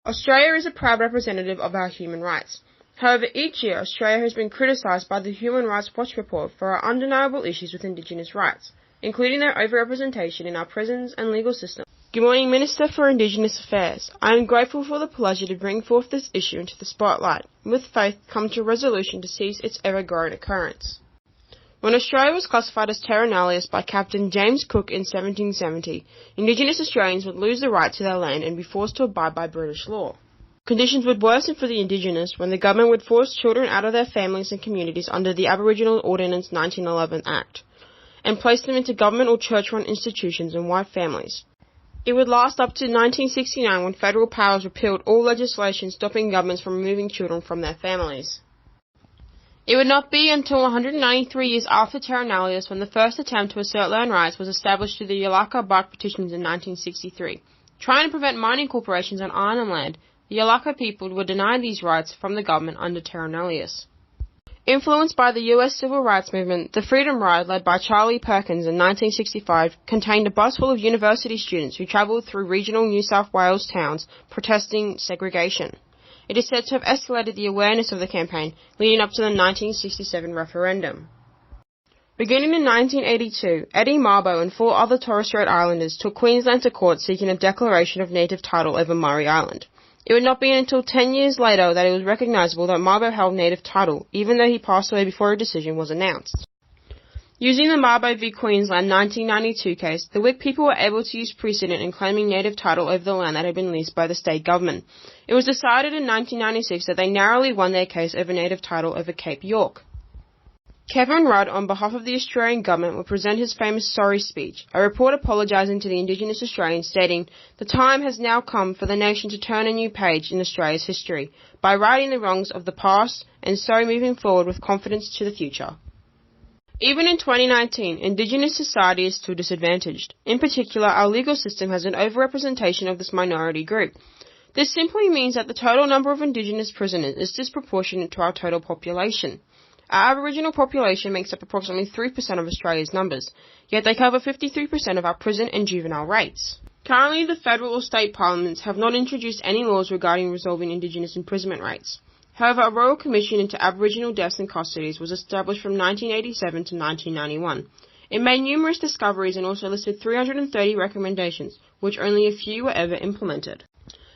Australia is a proud representative of our human rights. However, each year Australia has been criticised by the Human Rights Watch report for our undeniable issues with Indigenous rights, including their overrepresentation in our prisons and legal system. Good morning, Minister for Indigenous Affairs. I am grateful for the pleasure to bring forth this issue into the spotlight, and with faith come to a resolution to cease its ever-growing occurrence. When Australia was classified as terra nullius by Captain James Cook in 1770, Indigenous Australians would lose the right to their land and be forced to abide by British law. Conditions would worsen for the Indigenous when the government would force children out of their families and communities under the Aboriginal Ordinance 1911 Act, and place them into government or church-run institutions and white families. It would last up to 1969 when federal powers repealed all legislation stopping governments from removing children from their families. It would not be until 193 years after terra nullius when the first attempt to assert land rights was established through the Yalaka Bark Petitions in 1963. Trying to prevent mining corporations on Arnhem Land, the Yalaka people were denied these rights from the government under terra nullius. Influenced by the US Civil Rights Movement, the Freedom Ride, led by Charlie Perkins in 1965, contained a bus full of university students who travelled through regional New South Wales towns protesting segregation. It is said to have escalated the awareness of the campaign, leading up to the 1967 referendum. Beginning in 1982, Eddie Mabo and 4 other Torres Strait Islanders took Queensland to court seeking a declaration of native title over Murray Island. It would not be until 10 years later that it was recognisable that Mabo held native title, even though he passed away before a decision was announced. Using the Mabo v Queensland 1992 case, the Whig people were able to use precedent in claiming native title over the land that had been leased by the state government. It was decided in 1996 that they narrowly won their case over native title over Cape York. Kevin Rudd, on behalf of the Australian government, will present his famous sorry speech, a report apologising to the Indigenous Australians, stating, "The time has now come for the nation to turn a new page in Australia's history, by righting the wrongs of the past, and so moving forward with confidence to the future." Even in 2019, Indigenous society is still disadvantaged. In particular, our legal system has an overrepresentation of this minority group. This simply means that the total number of Indigenous prisoners is disproportionate to our total population. Our Aboriginal population makes up approximately 3% of Australia's numbers, yet they cover 53% of our prison and juvenile rates. Currently, the federal or state parliaments have not introduced any laws regarding resolving Indigenous imprisonment rates. However, a Royal Commission into Aboriginal Deaths and Custodies was established from 1987 to 1991. It made numerous discoveries and also listed 330 recommendations, which only a few were ever implemented.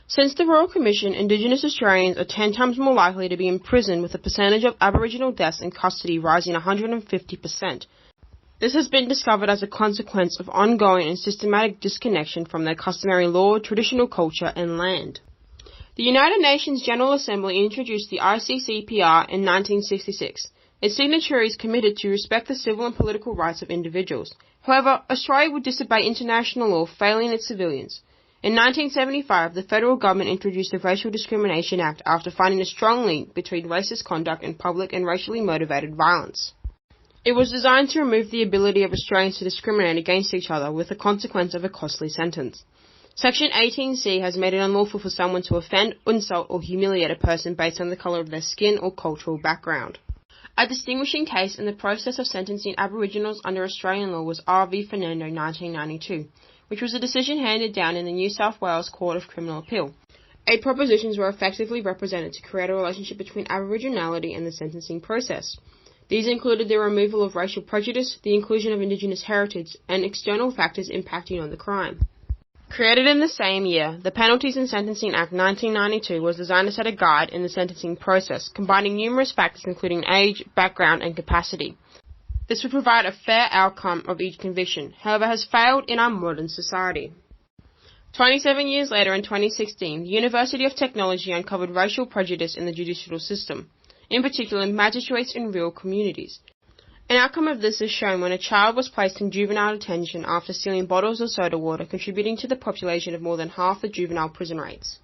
Since the Royal Commission, Indigenous Australians are 10 times more likely to be imprisoned, with the percentage of Aboriginal deaths in custody rising 150%. This has been discovered as a consequence of ongoing and systematic disconnection from their customary law, traditional culture and land. The United Nations General Assembly introduced the ICCPR in 1966. Its signatories committed to respect the civil and political rights of individuals. However, Australia would disobey international law, failing its civilians. In 1975, the federal government introduced the Racial Discrimination Act after finding a strong link between racist conduct and public and racially motivated violence. It was designed to remove the ability of Australians to discriminate against each other, with the consequence of a costly sentence. Section 18C has made it unlawful for someone to offend, insult or humiliate a person based on the colour of their skin or cultural background. A distinguishing case in the process of sentencing Aboriginals under Australian law was R v Fernando 1992, which was a decision handed down in the New South Wales Court of Criminal Appeal. 8 propositions were effectively represented to create a relationship between Aboriginality and the sentencing process. These included the removal of racial prejudice, the inclusion of Indigenous heritage, and external factors impacting on the crime. Created in the same year, the Penalties and Sentencing Act 1992 was designed to set a guide in the sentencing process, combining numerous factors including age, background and capacity. This would provide a fair outcome of each conviction, however has failed in our modern society. 27 years later, in 2016, the University of Technology uncovered racial prejudice in the judicial system, in particular magistrates in rural communities. An outcome of this is shown when a child was placed in juvenile detention after stealing bottles of soda water, contributing to the population of more than half the juvenile prison rates.